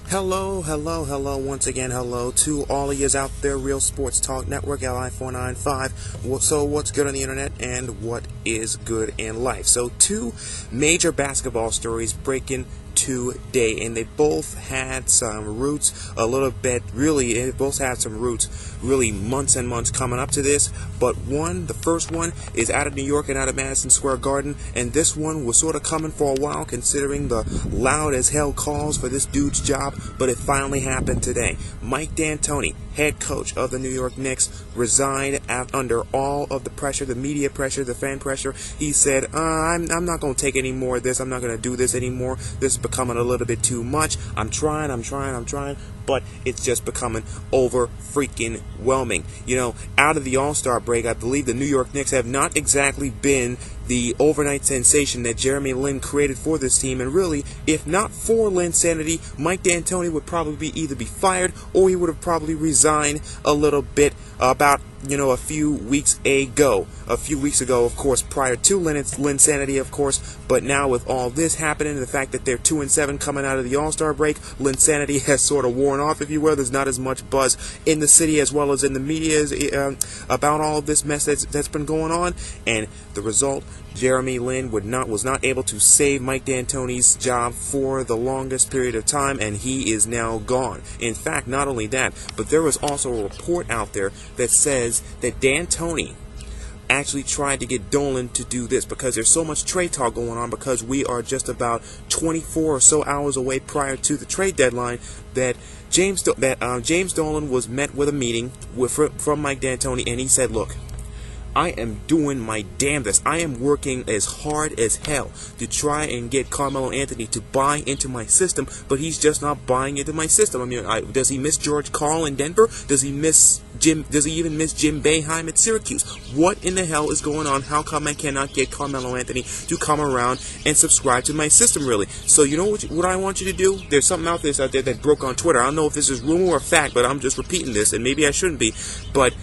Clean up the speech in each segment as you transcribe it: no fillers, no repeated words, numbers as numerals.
Hello, once again, hello to all of yous out there, Real Sports Talk Network, LI495. So what's good on the internet and what is good in life? So two major basketball stories breaking today, and they both had some roots really months and months coming up to this. But the first one is out of New York and out of Madison Square Garden, and this one was sort of coming for a while considering the loud as hell calls for this dude's job, but it finally happened today. Mike D'Antoni, head coach of the New York Knicks, resigned under all of the pressure, the media pressure, the fan pressure. He said, I'm not going to take any more of this. I'm not going to do this anymore. This is becoming a little bit too much. I'm trying, but it's just becoming over freaking whelming. Out of the All-Star break, I believe the New York Knicks have not exactly been the overnight sensation that Jeremy Lin created for this team, and really, if not for Lin's sanity, Mike D'Antoni would probably either be fired or he would have probably resigned a little bit about a few weeks ago, of course, prior to Lin's sanity, of course. But now with all this happening, and the fact that they're 2-7 coming out of the All-Star break, Lin's sanity has sort of worn off, if you will. There's not as much buzz in the city as well as in the media about all of this mess that's been going on, and the result, Jeremy Lin was not able to save Mike D'Antoni's job for the longest period of time, and he is now gone. In fact, not only that, but there was also a report out there that says that D'Antoni actually tried to get Dolan to do this because there's so much trade talk going on, because we are just about 24 or so hours away prior to the trade deadline, that James Dolan was met with a meeting from Mike D'Antoni, and he said, look, I am doing my damnedest. I am working as hard as hell to try and get Carmelo Anthony to buy into my system, but he's just not buying into my system. I mean, does he miss George Karl in Denver? Does he even miss Jim Boeheim at Syracuse? What in the hell is going on? How come I cannot get Carmelo Anthony to come around and subscribe to my system, really? So you know what I want you to do? There's something out there that broke on Twitter. I don't know if this is rumor or fact, but I'm just repeating this, and maybe I shouldn't be, but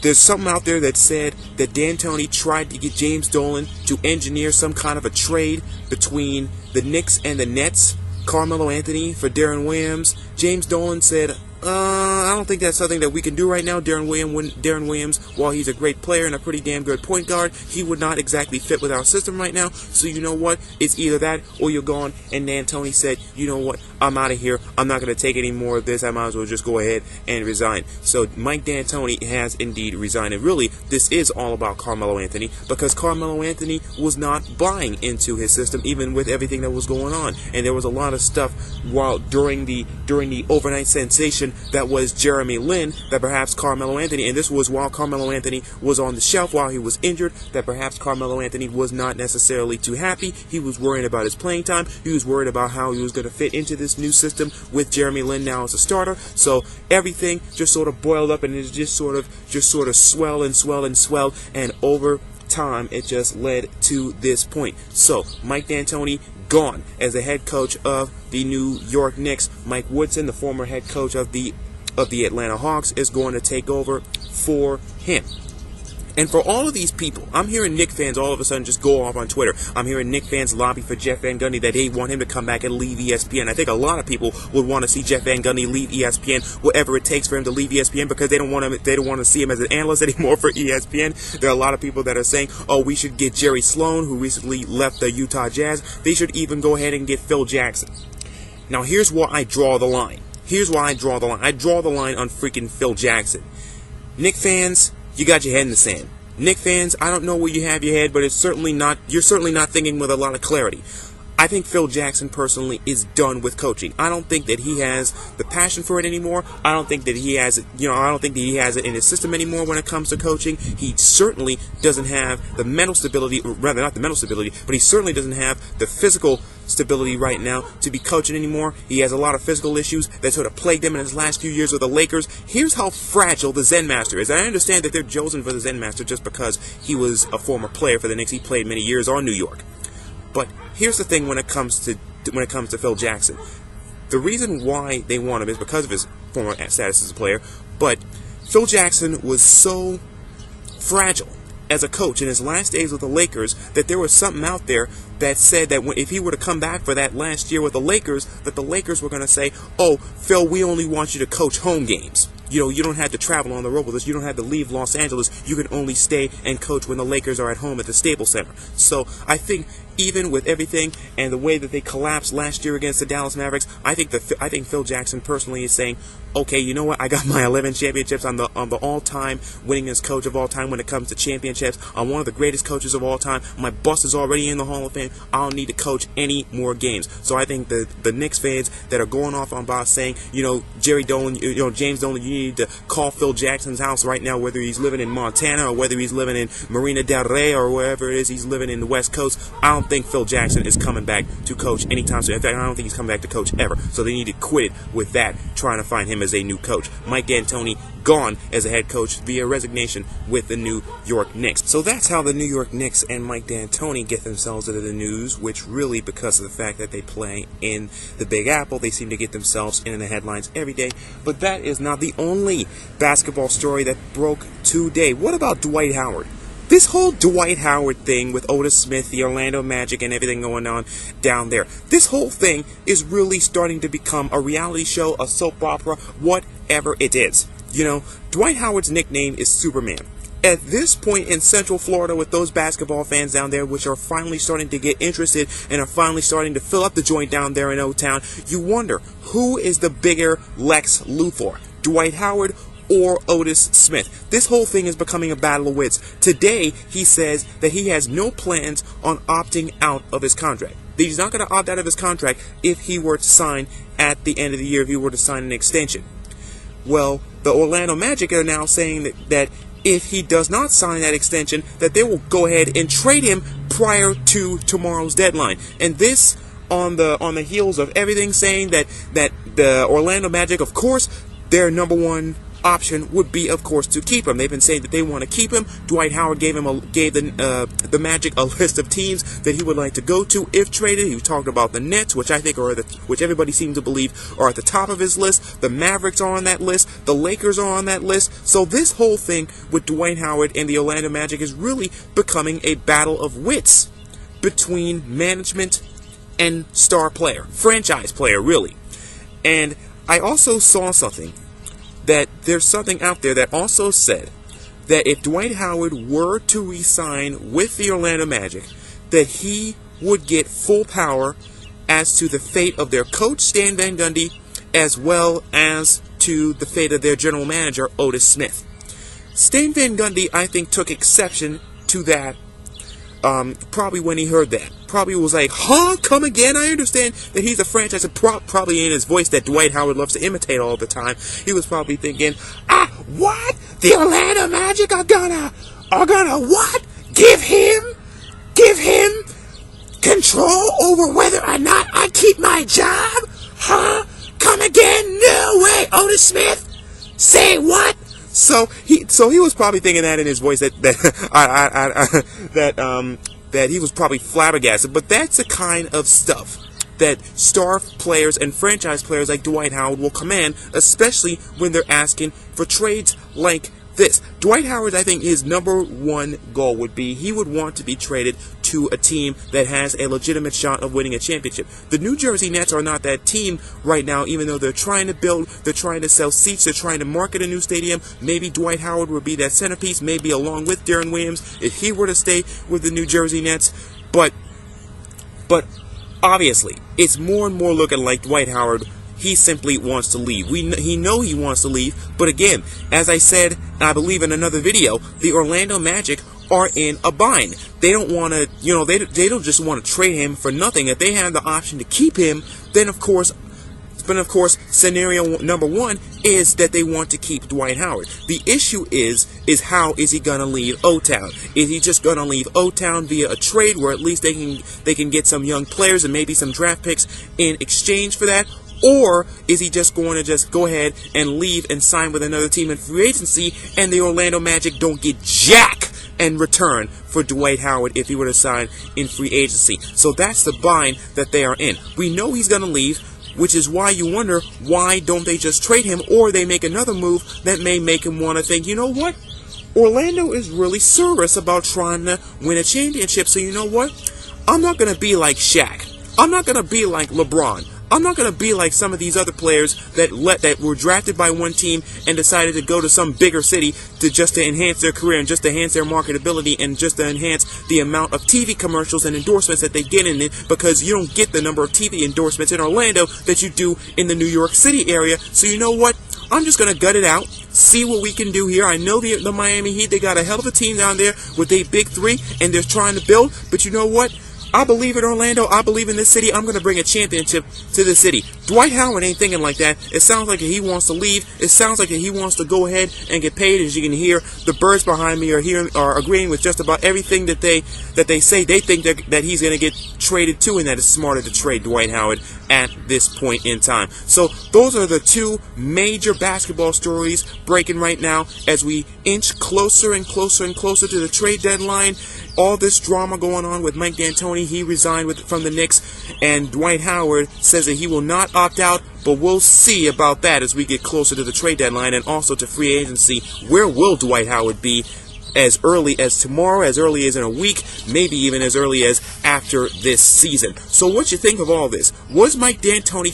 there's something out there that said that D'Antoni tried to get James Dolan to engineer some kind of a trade between the Knicks and the Nets, Carmelo Anthony for Deron Williams. James Dolan said, I don't think that's something that we can do right now. Deron Williams, while he's a great player and a pretty damn good point guard, he would not exactly fit with our system right now. So you know what? It's either that or you're gone. And D'Antoni said, you know what? I'm out of here. I'm not going to take any more of this. I might as well just go ahead and resign. So Mike D'Antoni has indeed resigned. And really, this is all about Carmelo Anthony, because Carmelo Anthony was not buying into his system, even with everything that was going on. And there was a lot of stuff during the overnight sensation that was Jeremy Lin, that perhaps Carmelo Anthony, and this was while Carmelo Anthony was on the shelf, while he was injured, that perhaps Carmelo Anthony was not necessarily too happy. He was worried about his playing time. He was worried about how he was going to fit into this new system with Jeremy Lin now as a starter. So everything just sort of boiled up, and it just sort of swelled, and over time it just led to this point. So Mike D'Antoni gone as the head coach of the New York Knicks. Mike Woodson, the former head coach of the Atlanta Hawks, is going to take over for him. And for all of these people, I'm hearing Knicks fans all of a sudden just go off on Twitter. I'm hearing Knicks fans lobby for Jeff Van Gundy, that they want him to come back and leave ESPN. I think a lot of people would want to see Jeff Van Gundy leave ESPN, whatever it takes for him to leave ESPN, because they don't want to see him as an analyst anymore for ESPN. There are a lot of people that are saying, oh, we should get Jerry Sloan, who recently left the Utah Jazz. They should even go ahead and get Phil Jackson. Now, here's where I draw the line. I draw the line on freaking Phil Jackson. Knicks fans, you got your head in the sand. Knicks fans, I don't know where you have your head, but you're certainly not thinking with a lot of clarity. I think Phil Jackson personally is done with coaching. I don't think that he has the passion for it anymore. I don't think that he has it, in his system anymore when it comes to coaching. He certainly doesn't have the mental stability, or rather not the mental stability, but he certainly doesn't have the physical stability right now to be coaching anymore. He has a lot of physical issues that sort of plagued him in his last few years with the Lakers. Here's how fragile the Zen Master is. I understand that they're chosen for the Zen Master just because he was a former player for the Knicks. He played many years on New York. But here's the thing when it comes to Phil Jackson. The reason why they want him is because of his former status as a player. But Phil Jackson was so fragile as a coach in his last days with the Lakers that there was something out there that said that if he were to come back for that last year with the Lakers, that the Lakers were going to say, oh, Phil, we only want you to coach home games. You know, you don't have to travel on the road with us. You don't have to leave Los Angeles. You can only stay and coach when the Lakers are at home at the Staples Center. So I think even with everything and the way that they collapsed last year against the Dallas Mavericks, I think Phil Jackson personally is saying, okay, you know what? I got my 11 championships. I'm the all-time winningest coach of all time when it comes to championships. I'm one of the greatest coaches of all time. My bus is already in the Hall of Fame. I don't need to coach any more games. So I think the Knicks fans that are going off on Boss saying, you know, Jerry Dolan, you know, James Dolan, you need to call Phil Jackson's house right now, whether he's living in Montana or whether he's living in Marina del Rey or wherever it is he's living in the West Coast. I don't think Phil Jackson is coming back to coach anytime soon. In fact, I don't think he's coming back to coach ever. So they need to quit it with that, trying to find him as a new coach. Mike D'Antoni gone as a head coach via resignation with the New York Knicks. So that's how the New York Knicks and Mike D'Antoni get themselves into the news, which really, because of the fact that they play in the Big Apple, they seem to get themselves in the headlines every day. But that is not the only basketball story that broke today. What about Dwight Howard? This whole Dwight Howard thing with Otis Smith, the Orlando Magic, and everything going on down there, this whole thing is really starting to become a reality show, a soap opera, whatever it is. You know, Dwight Howard's nickname is Superman. At this point in Central Florida, with those basketball fans down there, which are finally starting to get interested and are finally starting to fill up the joint down there in O-Town, you wonder, who is the bigger Lex Luthor? Dwight Howard or Otis Smith? This whole thing is becoming a battle of wits. Today, he says that he has no plans on opting out of his contract. That he's not going to opt out of his contract if he were to sign at the end of the year, if he were to sign an extension. Well, the Orlando Magic are now saying that if he does not sign that extension, that they will go ahead and trade him prior to tomorrow's deadline. And this on the heels of everything saying that the Orlando Magic, of course, their number one option would be, of course, to keep him. They've been saying that they want to keep him. Dwight Howard gave the Magic a list of teams that he would like to go to if traded. He was talking about the Nets, which I think which everybody seems to believe are at the top of his list. The Mavericks are on that list. The Lakers are on that list. So this whole thing with Dwight Howard and the Orlando Magic is really becoming a battle of wits between management and star player, franchise player, really. And I also saw something, that there's something out there that also said that if Dwight Howard were to re-sign with the Orlando Magic, that he would get full power as to the fate of their coach, Stan Van Gundy, as well as to the fate of their general manager, Otis Smith. Stan Van Gundy, I think, took exception to that probably when he heard that. Probably was like, huh? Come again? I understand that he's a franchise. Probably in his voice that Dwight Howard loves to imitate all the time. He was probably thinking, what? The Orlando Magic are gonna what? Give him control over whether or not I keep my job? Huh? Come again? No way, Otis Smith. Say what? So he was probably thinking that in his voice that he was probably flabbergasted. But that's the kind of stuff that star players and franchise players like Dwight Howard will command, especially when they're asking for trades like this. Dwight Howard, I think, his number one goal would be he would want to be traded to a team that has a legitimate shot of winning a championship. The New Jersey Nets are not that team right now, even though they're trying to build, they're trying to sell seats, they're trying to market a new stadium. Maybe Dwight Howard would be that centerpiece, maybe along with Deron Williams, if he were to stay with the New Jersey Nets. But obviously, it's more and more looking like Dwight Howard, he simply wants to leave. He wants to leave, but again, as I said, I believe in another video, the Orlando Magic are in a bind. They don't want to, they don't just want to trade him for nothing. If they have the option to keep him, then of course, scenario number one is that they want to keep Dwight Howard. The issue is how is he gonna leave O-Town? Is he just gonna leave O-Town via a trade where at least they can get some young players and maybe some draft picks in exchange for that? Or is he just going to just go ahead and leave and sign with another team in free agency, and the Orlando Magic don't get jack in return for Dwight Howard if he were to sign in free agency? So that's the bind that they are in. We know he's going to leave, which is why you wonder, why don't they just trade him, or they make another move that may make him want to think, you know what? Orlando is really serious about trying to win a championship, so you know what? I'm not going to be like Shaq. I'm not going to be like LeBron. I'm not going to be like some of these other players that were drafted by one team and decided to go to some bigger city to enhance their career and just to enhance their marketability and just to enhance the amount of TV commercials and endorsements that they get in it, because you don't get the number of TV endorsements in Orlando that you do in the New York City area. So you know what? I'm just going to gut it out, see what we can do here. I know the Miami Heat, they got a hell of a team down there with a big three, and they're trying to build. But you know what? I believe in Orlando. I believe in this city. I'm going to bring a championship to the city. Dwight Howard ain't thinking like that. It sounds like he wants to leave. It sounds like he wants to go ahead and get paid. As you can hear, the birds behind me are agreeing with just about everything that they say. They think that he's going to get traded to, and that it's smarter to trade Dwight Howard at this point in time. So those are the two major basketball stories breaking right now as we inch closer and closer and closer to the trade deadline. All this drama going on with Mike D'Antoni. He resigned from the Knicks, and Dwight Howard says that he will not opt out, but we'll see about that as we get closer to the trade deadline and also to free agency. Where will Dwight Howard be as early as tomorrow, as early as in a week, maybe even as early as after this season? So what you think of all this? Was Mike D'Antoni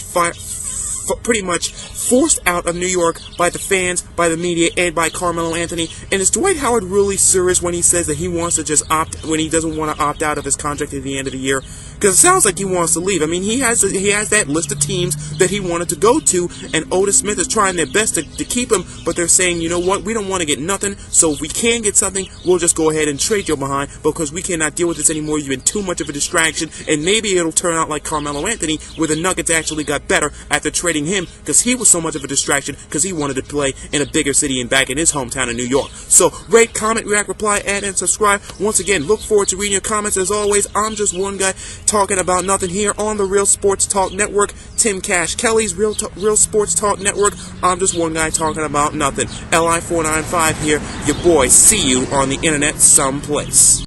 pretty much forced out of New York by the fans, by the media, and by Carmelo Anthony? And is Dwight Howard really serious when he says that he wants to just when he doesn't want to opt out of his contract at the end of the year? Because it sounds like he wants to leave. I mean, he has that list of teams that he wanted to go to, and Otis Smith is trying their best to keep him, but they're saying, you know what, we don't want to get nothing, so if we can get something, we'll just go ahead and trade you behind, because we cannot deal with this anymore. You've been too much of a distraction, and maybe it'll turn out like Carmelo Anthony, where the Nuggets actually got better after trading him, because he was so much of a distraction, because he wanted to play in a bigger city and back in his hometown of New York. So rate, comment, react, reply, add, and subscribe. Once again, look forward to reading your comments. As always, I'm just one guy talking about nothing here on the Real Sports Talk Network. Tim Cash Kelly's Real Sports Talk Network. I'm just one guy talking about nothing. LI495 here, your boy. See you on the internet someplace.